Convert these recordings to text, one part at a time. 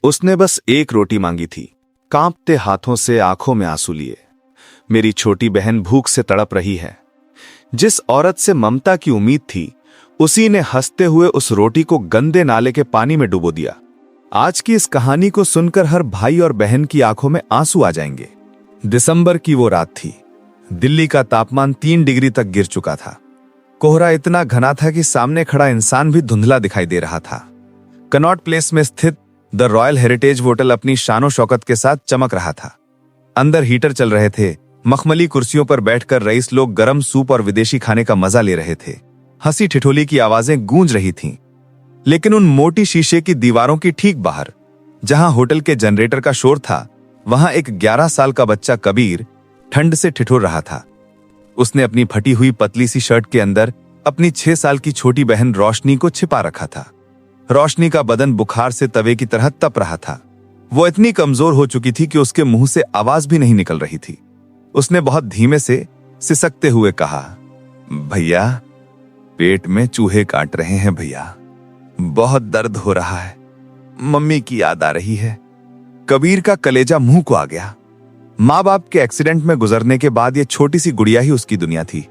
उसने बस एक रोटी मांगी थी। कांपते हाथों से आंखों में आंसू लिए। मेरी छोटी बहन भूख से तड़प रही है। जिस औरत से ममता की उम्मीद थी, उसी ने हंसते हुए उस रोटी को गंदे नाले के पानी में डुबो दिया। आज की इस कहानी को सुनकर हर भाई और बहन की आंखों में आंसू आ जाएंगे। दिसंबर की वो रात थी। दिल्ली का तापमान 3 डिग्री तक गिर चुका था। कोहरा इतना घना था कि सामने खड़ा इंसान भी धुंधला दिखाई दे रहा था। कनॉट प्लेस में स्थित द रॉयल हेरिटेज होटल अपनी शानो शौकत के साथ चमक रहा था। अंदर हीटर चल रहे थे। मखमली कुर्सियों पर बैठकर रईस लोग गरम सूप और विदेशी खाने का मजा ले रहे थे। हंसी ठिठोली की आवाजें गूंज रही थीं। लेकिन उन मोटी शीशे की दीवारों की ठीक बाहर, जहां होटल के जनरेटर का शोर था, वहां एक 11 साल का बच्चा कबीर ठंड से ठिठुर रहा था। उसने अपनी फटी हुई पतली सी शर्ट के अंदर अपनी 6 साल की छोटी बहन रोशनी को छिपा रखा था। रोशनी का बदन बुखार से तवे की तरह तप रहा था। वो इतनी कमजोर हो चुकी थी कि उसके मुंह से आवाज भी नहीं निकल रही थी। उसने बहुत धीमे से सिसकते हुए कहा, भैया, पेट में चूहे काट रहे हैं भैया, बहुत दर्द हो रहा है, मम्मी की याद आ रही है। कबीर का कलेजा मुंह को आ गया। माँ बाप के एक्सीडेंट में गुजरने के बाद ये छोटी सी गुड़िया ही उसकी दुनिया थी।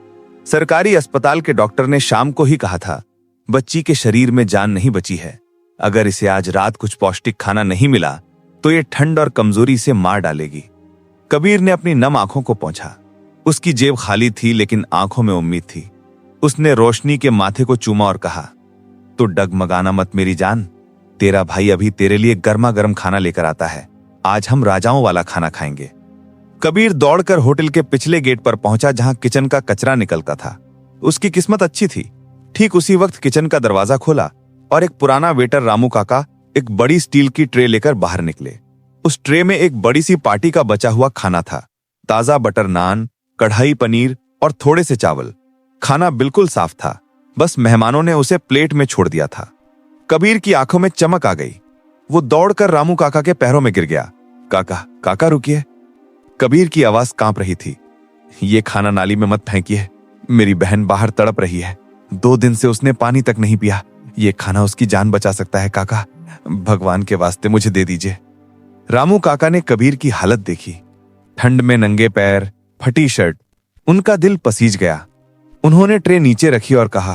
सरकारी अस्पताल के डॉक्टर ने शाम को ही कहा था, बच्ची के शरीर में जान नहीं बची है। अगर इसे आज रात कुछ पौष्टिक खाना नहीं मिला तो ये ठंड और कमजोरी से मार डालेगी। कबीर ने अपनी नम आंखों को पोंछा। उसकी जेब खाली थी, लेकिन आंखों में उम्मीद थी। उसने रोशनी के माथे को चूमा और कहा, तो डगमगाना मत मेरी जान, तेरा भाई अभी तेरे लिए गर्मा गर्म खाना लेकर आता है। आज हम राजाओं वाला खाना खाएंगे। कबीर दौड़कर होटल के पिछले गेट पर पहुंचा, जहां किचन का कचरा निकलता था। उसकी किस्मत अच्छी थी। ठीक उसी वक्त किचन का दरवाजा खोला और एक पुराना वेटर रामू काका एक बड़ी स्टील की ट्रे लेकर बाहर निकले। उस ट्रे में एक बड़ी सी पार्टी का बचा हुआ खाना था। ताजा बटर नान, कढ़ाई पनीर और थोड़े से चावल। खाना बिल्कुल साफ था, बस मेहमानों ने उसे प्लेट में छोड़ दिया था। कबीर की आंखों में चमक आ गई। वो दौड़कर रामू काका के पैरों में गिर गया। काका, काका रुकिए। कबीर की आवाज कांप रही थी। ये खाना नाली में मत फेंकिए, मेरी बहन बाहर तड़प रही है। 2 दिन से उसने पानी तक नहीं पिया। ये खाना उसकी जान बचा सकता है काका, भगवान के वास्ते मुझे दे दीजिए। रामू काका ने कबीर की हालत देखी। ठंड में नंगे पैर, फटी शर्ट। उनका दिल पसीज गया। उन्होंने ट्रे नीचे रखी और कहा,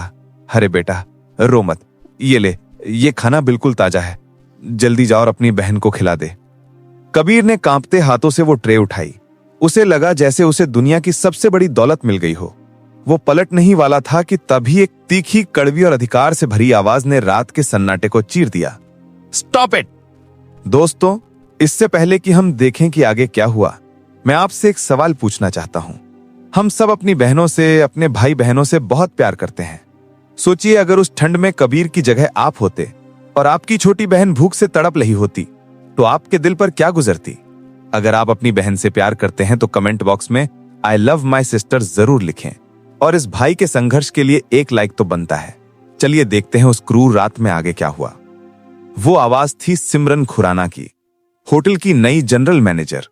अरे बेटा, रो मत, ये ले, ये खाना बिल्कुल ताजा है, जल्दी जाओ और अपनी बहन को खिला दे। कबीर ने कांपते हाथों से वो ट्रे उठाई। उसे लगा जैसे उसे दुनिया की सबसे बड़ी दौलत मिल गई हो। वो पलट नहीं वाला था कि तभी एक तीखी, कड़वी और अधिकार से भरी आवाज ने रात के सन्नाटे को चीर दिया, स्टॉप इट। दोस्तों, इससे पहले कि हम देखें कि आगे क्या हुआ, मैं आपसे एक सवाल पूछना चाहता हूं। हम सब अपनी बहनों से, अपने भाई बहनों से बहुत प्यार करते हैं। सोचिए, अगर उस ठंड में कबीर की जगह आप होते और आपकी छोटी बहन भूख से तड़प रही होती, तो आपके दिल पर क्या गुजरती? अगर आप अपनी बहन से प्यार करते हैं तो कमेंट बॉक्स में आई लव माई सिस्टर जरूर लिखें। और इस भाई के संघर्ष के लिए एक लाइक तो बनता है। चलिए देखते हैं उस क्रूर रात में आगे क्या हुआ। वो आवाज थी सिमरन खुराना की, होटल की नई जनरल मैनेजर।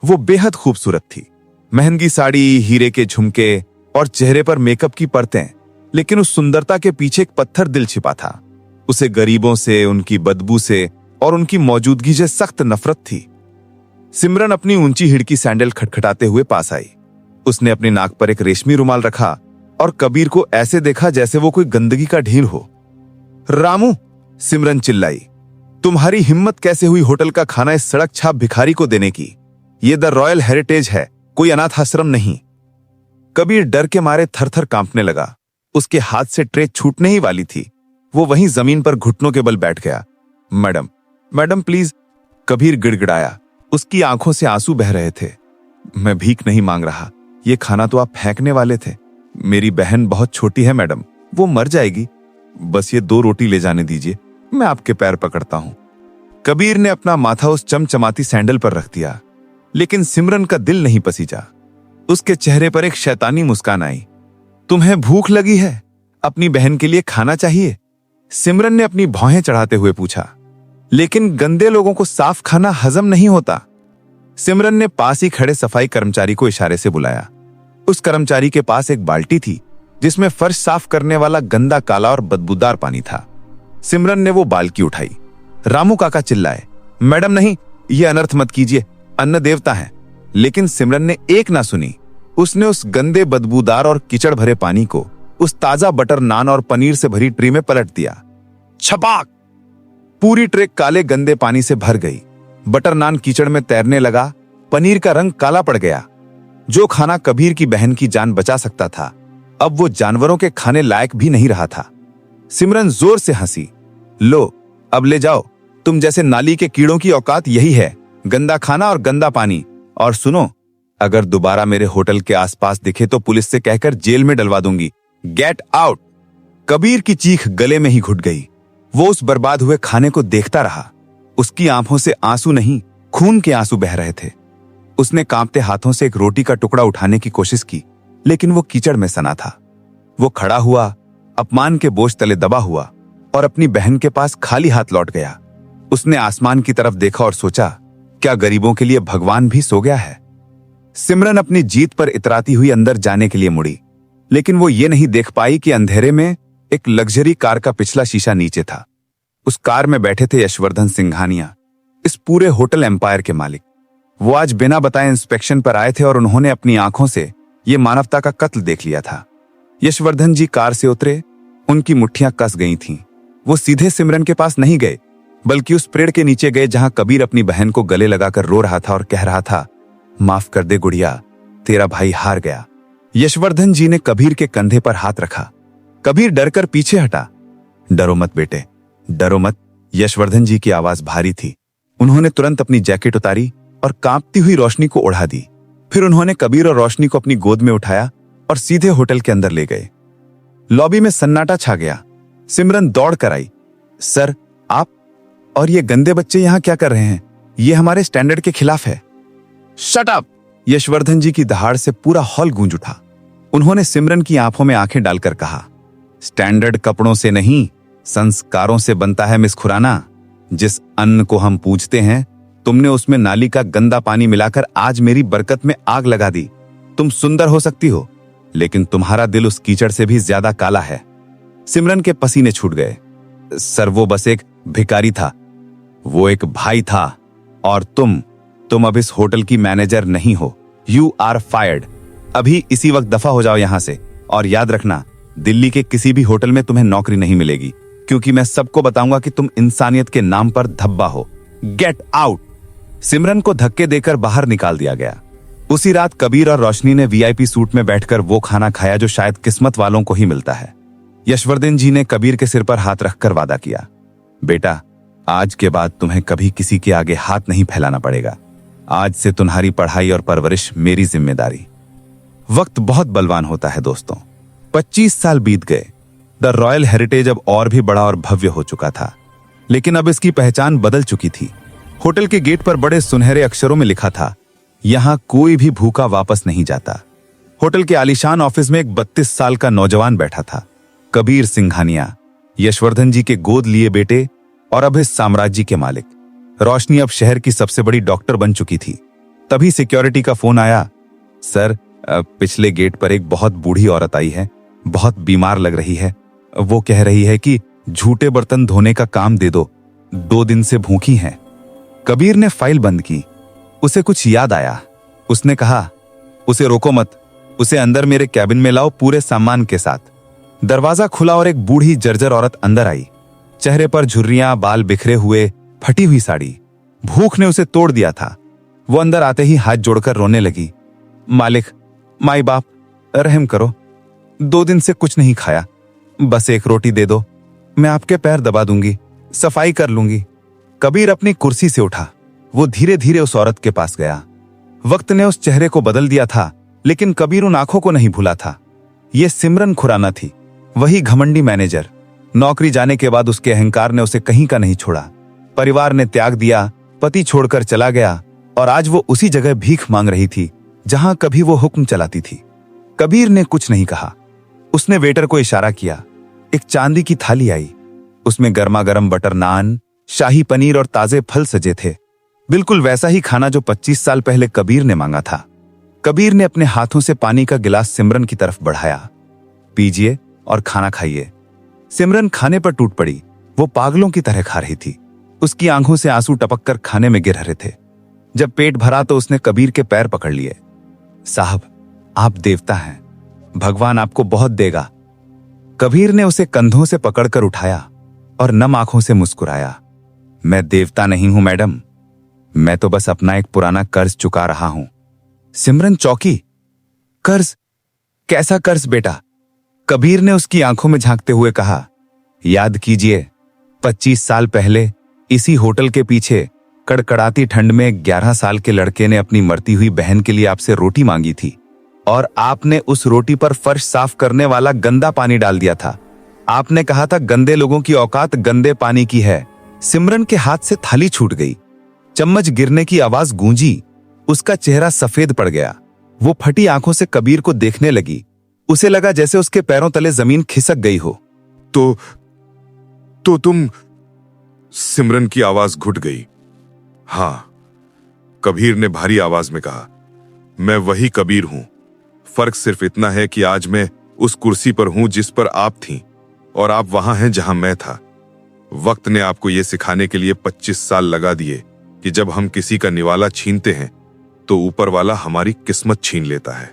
वो बेहद खूबसूरत थी। महंगी साड़ी, हीरे के झुमके और चेहरे पर मेकअप की परतें, लेकिन उस सुंदरता के पीछे एक पत्थर दिल छिपा था। उसे गरीबों से, उनकी बदबू से और उनकी मौजूदगी से सख्त नफरत थी। सिमरन अपनी ऊंची हिड़की सैंडल खटखटाते हुए पास आई। उसने अपनी नाक पर एक रेशमी रुमाल रखा और कबीर को ऐसे देखा जैसे वो कोई गंदगी का ढेर हो। रामू, सिमरन चिल्लाई, तुम्हारी हिम्मत कैसे हुई होटल का खाना इस सड़क छाप भिखारी को देने की? ये द रॉयल हेरिटेज है, कोई अनाथ आश्रम नहीं। कबीर डर के मारे थर-थर कांपने लगा। उसके हाथ से ट्रे छूटने ही वाली थी। वो वहीं जमीन पर घुटनों के बल बैठ गया। मैडम, मैडम प्लीज, कबीर गिड़गिड़ाया। उसकी आंखों से आंसू बह रहे थे। मैं भीख नहीं मांग रहा, ये खाना तो आप फेंकने वाले थे। मेरी बहन बहुत छोटी है मैडम, वो मर जाएगी। बस ये 2 रोटी ले जाने दीजिए, मैं आपके पैर पकड़ता हूं। कबीर ने अपना माथा उस चमचमाती सैंडल पर रख दिया, लेकिन सिमरन का दिल नहीं पसीजा। उसके चेहरे पर एक शैतानी मुस्कान आई। तुम्हें भूख लगी है? अपनी बहन के लिए खाना चाहिए? सिमरन ने अपनी भौहें चढ़ाते हुए पूछा। लेकिन गंदे लोगों को साफ खाना हजम नहीं होता। सिमरन ने पास ही खड़े सफाई कर्मचारी को इशारे से बुलाया। उस कर्मचारी के पास एक बाल्टी थी जिसमें फर्श साफ करने वाला गंदा, काला और बदबूदार पानी था। सिमरन ने वो बाल्टी उठाई। रामू काका चिल्लाए, मैडम नहीं, ये अनर्थ मत कीजिए, अन्न देवता हैं। लेकिन सिमरन ने एक ना सुनी। उसने उस गंदे, बदबूदार और कीचड़ भरे पानी को उस ताजा बटर नान और पनीर से भरी ट्रे में पलट दिया। छपाक! पूरी ट्रे काले गंदे पानी से भर गई। बटर नान कीचड़ में तैरने लगा, पनीर का रंग काला पड़ गया। जो खाना कबीर की बहन की जान बचा सकता था, अब वो जानवरों के खाने लायक भी नहीं रहा था। सिमरन जोर से हंसी। लो, अब ले जाओ, तुम जैसे नाली के कीड़ों की औकात यही है, गंदा खाना और गंदा पानी। और सुनो, अगर दोबारा मेरे होटल के आसपास दिखे तो पुलिस से कहकर जेल में डलवा दूंगी। Get out! कबीर की चीख गले में ही घुट गई। वो उस बर्बाद हुए खाने को देखता रहा। उसकी आंखों से आंसू नहीं, खून के आंसू बह रहे थे। उसने कांपते हाथों से एक रोटी का टुकड़ा उठाने की कोशिश की, लेकिन वो कीचड़ में सना था। वो खड़ा हुआ, अपमान के बोझ तले दबा हुआ और अपनी बहन के पास खाली हाथ लौट गया। उसने आसमान की तरफ देखा और सोचा, क्या गरीबों के लिए भगवान भी सो गया है? सिमरन अपनी जीत पर इतराती हुई अंदर जाने के लिए मुड़ी, लेकिन वो ये नहीं देख पाई कि अंधेरे में एक लग्जरी कार का पिछला शीशा नीचे था। उस कार में बैठे थे यशवर्धन सिंघानिया, इस पूरे होटल एम्पायर के मालिक। वो आज बिना बताए इंस्पेक्शन पर आए थे और उन्होंने अपनी आंखों से ये मानवता का कत्ल देख लिया था। यशवर्धन जी कार से उतरे, उनकी मुट्ठियां कस गई थीं। वो सीधे सिमरन के पास नहीं गए, बल्कि उस पेड़ के नीचे गए जहां कबीर अपनी बहन को गले लगाकर रो रहा था और कह रहा था, माफ कर दे गुड़िया, तेरा भाई हार गया। यशवर्धन जी ने कबीर के कंधे पर हाथ रखा। कबीर डरकर पीछे हटा। डरो मत बेटे, डरो मत। यशवर्धन जी की आवाज भारी थी। उन्होंने तुरंत अपनी जैकेट उतारी और कांपती हुई रोशनी को ओढ़ा दी। फिर उन्होंने कबीर और रोशनी को अपनी गोद में उठाया और सीधे होटल के अंदर ले गए। लॉबी में सन्नाटा छा गया। सिमरन दौड़ कर आई। सर, आप और ये गंदे बच्चे यहां क्या कर रहे हैं? ये हमारे स्टैंडर्ड के खिलाफ है। Shut up! यशवर्धन जी की दहाड़ से पूरा हॉल गूंज उठा। उन्होंने सिमरन की आंखों में आंखें डालकर कहा, स्टैंडर्ड कपड़ों से नहीं, संस्कारों से बनता है मिस खुराना। जिस अन्न को हम पूजते हैं, तुमने उसमें नाली का गंदा पानी मिलाकर आज मेरी बरकत में आग लगा दी। तुम सुंदर हो सकती हो, लेकिन तुम्हारा दिल उस कीचड़ से भी ज्यादा काला है। सिमरन के पसीने छूट गए। सर, वो बस एक भिखारी था, वो एक भाई था। और तुम अब इस होटल की मैनेजर नहीं हो। You are fired. अभी इसी वक्त दफा हो जाओ यहां से। और याद रखना, दिल्ली के किसी भी होटल में तुम्हें नौकरी नहीं मिलेगी, क्योंकि मैं सबको बताऊंगा कि तुम इंसानियत के नाम पर धब्बा हो। Get out! सिमरन को धक्के देकर बाहर निकाल दिया गया। उसी रात कबीर और रोशनी ने वीआईपी सूट में बैठकर वो खाना खाया जो शायद किस्मत वालों को ही मिलता है। यशवर्धन जी ने कबीर के सिर पर हाथ रखकर वादा किया, बेटा, आज के बाद तुम्हें कभी किसी के आगे हाथ नहीं फैलाना पड़ेगा। आज से तुम्हारी पढ़ाई और परवरिश मेरी जिम्मेदारी। वक्त बहुत बलवान होता है दोस्तों। 25 साल बीत गए। द रॉयल हेरिटेज अब और भी बड़ा और भव्य हो चुका था, लेकिन अब इसकी पहचान बदल चुकी थी। होटल के गेट पर बड़े सुनहरे अक्षरों में लिखा था, यहां कोई भी भूखा वापस नहीं जाता। होटल के आलीशान ऑफिस में एक 32 साल का नौजवान बैठा था, कबीर सिंघानिया, यशवर्धन जी के गोद लिए बेटे और अब इस साम्राज्य के मालिक। रोशनी अब शहर की सबसे बड़ी डॉक्टर बन चुकी थी। तभी सिक्योरिटी का फोन आया, सर, पिछले गेट पर एक बहुत बूढ़ी औरत आई है, बहुत बीमार लग रही है। वो कह रही है कि झूठे बर्तन धोने का काम दे दो, 2 दिन से भूखी हैं। कबीर ने फाइल बंद की। उसे कुछ याद आया। उसने कहा, उसे रोको मत, उसे अंदर मेरे कैबिन में लाओ पूरे सामान के साथ। दरवाजा खुला और एक बूढ़ी जर्जर औरत अंदर आई। चेहरे पर झुर्रियां, बाल बिखरे हुए, फटी हुई साड़ी। भूख ने उसे तोड़ दिया था। वो अंदर आते ही हाथ जोड़कर रोने लगी, मालिक, माई बाप, रहम करो, 2 दिन से कुछ नहीं खाया, बस एक रोटी दे दो, मैं आपके पैर दबा दूंगी, सफाई कर लूंगी। कबीर अपनी कुर्सी से उठा। वो धीरे धीरे उस औरत के पास गया। वक्त ने उस चेहरे को बदल दिया था, लेकिन कबीर उन आंखों को नहीं भूला था। ये सिमरन खुराना थी, वही घमंडी मैनेजर। नौकरी जाने के बाद उसके अहंकार ने उसे कहीं का नहीं छोड़ा। परिवार ने त्याग दिया, पति छोड़कर चला गया और आज वो उसी जगह भीख मांग रही थी जहां कभी वो हुक्म चलाती थी। कबीर ने कुछ नहीं कहा। उसने वेटर को इशारा किया। एक चांदी की थाली आई। उसमें गर्मा गर्म बटर नान, शाही पनीर और ताजे फल सजे थे। बिल्कुल वैसा ही खाना जो 25 साल पहले कबीर ने मांगा था। कबीर ने अपने हाथों से पानी का गिलास सिमरन की तरफ बढ़ाया। पीजिए और खाना खाइए। सिमरन खाने पर टूट पड़ी। वो पागलों की तरह खा रही थी। उसकी आंखों से आंसू टपक कर खाने में गिर रहे थे। जब पेट भरा तो उसने कबीर के पैर पकड़ लिए। साहब, आप देवता हैं, भगवान आपको बहुत देगा। कबीर ने उसे कंधों से पकड़कर उठाया और नम आंखों से मुस्कुराया। मैं देवता नहीं हूं मैडम, मैं तो बस अपना एक पुराना कर्ज चुका रहा हूं। सिमरन चौकी। कर्ज? कैसा कर्ज बेटा? कबीर ने उसकी आंखों में झांकते हुए कहा। याद कीजिए, 25 साल पहले इसी होटल के पीछे कड़कड़ाती ठंड में 11 साल के लड़के ने अपनी मरती हुई बहन के लिए आपसे रोटी मांगी थी और आपने उस रोटी पर फर्श साफ करने वाला गंदा पानी डाल दिया था। आपने कहा था गंदे लोगों की औकात गंदे पानी की है। सिमरन के हाथ से थाली छूट गई, चम्मच गिरने की आवाज गूंजी, उसका चेहरा सफेद पड़ गया। वो फटी आंखों से कबीर को देखने लगी। उसे लगा जैसे उसके पैरों तले जमीन खिसक गई हो। तो तुम? सिमरन की आवाज घुट गई। हां, कबीर ने भारी आवाज में कहा, मैं वही कबीर हूं। फर्क सिर्फ इतना है कि आज मैं उस कुर्सी पर हूं जिस पर आप थीं और आप वहां हैं जहां मैं था। वक्त ने आपको यह सिखाने के लिए 25 साल लगा दिए कि जब हम किसी का निवाला छीनते हैं तो ऊपर वाला हमारी किस्मत छीन लेता है।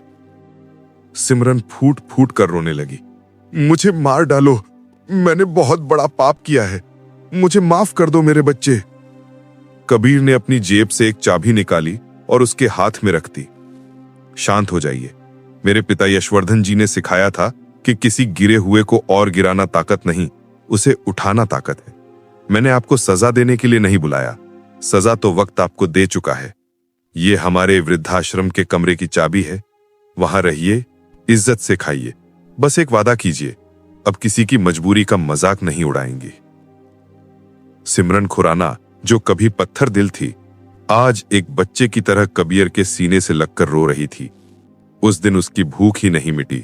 सिमरन फूट फूट कर रोने लगी। मुझे मार डालो, मैंने बहुत बड़ा पाप किया है, मुझे माफ कर दो मेरे बच्चे। कबीर ने अपनी जेब से एक चाबी निकाली और उसके हाथ में रख दी। शांत हो जाइए, मेरे पिता यशवर्धन जी ने सिखाया था कि किसी गिरे हुए को और गिराना ताकत नहीं, उसे उठाना ताकत है। मैंने आपको सजा देने के लिए नहीं बुलाया, सजा तो वक्त आपको दे चुका है। ये हमारे वृद्धाश्रम के कमरे की चाबी है, वहां रहिए, इज्जत से खाइए। बस एक वादा कीजिए, अब किसी की मजबूरी का मजाक नहीं उड़ाएंगी। सिमरन खुराना, जो कभी पत्थर दिल थी, आज एक बच्चे की तरह कबीर के सीने से लगकर रो रही थी। उस दिन उसकी भूख ही नहीं मिटी,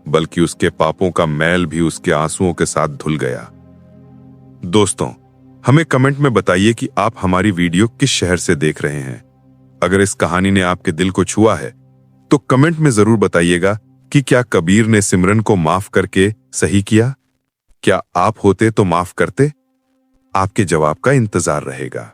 बल्कि उसके पापों का मैल भी उसके आंसुओं के साथ धुल गया। दोस्तों, हमें कमेंट में बताइए कि आप हमारी वीडियो किस शहर से देख रहे हैं। अगर इस कहानी ने आपके दिल को छुआ है तो कमेंट में जरूर बताइएगा कि क्या कबीर ने सिमरन को माफ करके सही किया? क्या आप होते तो माफ करते? आपके जवाब का इंतजार रहेगा।